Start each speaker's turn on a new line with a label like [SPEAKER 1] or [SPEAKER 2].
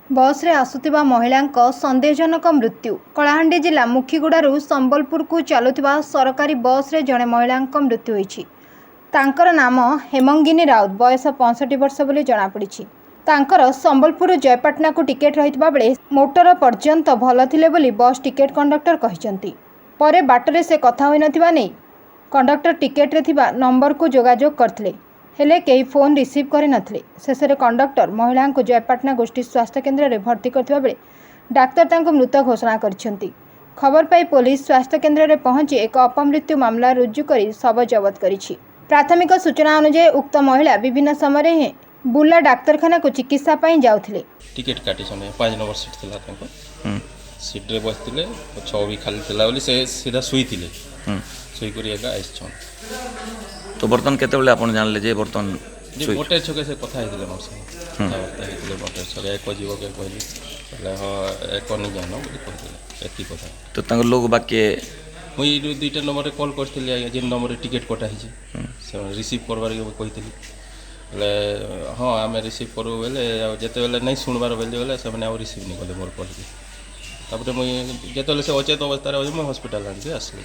[SPEAKER 1] बस रे आसुथिबा महिलांक संदेहजनक मृत्यु। कलाहांडी जिला मुखीगुड़ारू संबलपुर को चलुथिबा सरकारी बस रे जड़े महिलांक मृत्यु होईछि। तांकर नाम हेमंगिनी राउत, बयस 65 वर्ष बोली जଣାपड़िछि। तांकर संबलपुर जयपाटना को टिकेट रहितबा बेले मोटर पर्यंत भल थिले बोली बस टिकेट कंडक्टर कहिसंती। परे बाटरे से कथा होई नथिबा नै कंडक्टर टिकेट रे थिबा नंबर को जोगाजोग करथिले, हेले कई फोन रिसीव कर नथिले। शेष में कंडक्टर महिला को जयपाटना गोष्ठी स्वास्थ्य केन्द्र में भर्ती करथिबा बेले डाक्तर तांको मृत घोषणा करछंती। खबर पाई पुलिस स्वास्थ्य केन्द्र में पहुंची एक अपमृत्यु मामला रुजु करी शव जबत करिछि। प्राथमिक सूचना अनुसार उक्त महिला विभिन्न समय बुला डाक्तरखाना को चिकित्सा पाई जाउथिले।
[SPEAKER 2] टिकेट काटी 5 नंबर सीट थिला तांको सीट रे बसथिले, 6 भी खाली थिला बोली से सीधा सुई थिले, सुई करी एका आइछन।
[SPEAKER 3] तो बर्तन केते बेले आपण जानले जे बर्तन
[SPEAKER 2] जे गोटे छके से कथा हेतिले मोर से कथा हेतिले गोटे छके एक जीव के कहली बोले हां एक नि जानो बोली कहथिले एति कथा।
[SPEAKER 3] तो तांको लोग बाकी
[SPEAKER 2] मुई दुईटा नंबर रे कॉल करथिले आगे जे नंबर रे टिकेट कटा हिची से रिसीव करबार के कहिथिले बोले हां आमे रिसीव करू बेले जेते बेले नै सुनबार बेले से माने रिसीव नै कले मोर कॉल के। तापर मुई जेते बेले से अचेत अवस्था रे मुई हॉस्पिटल आन के आसली।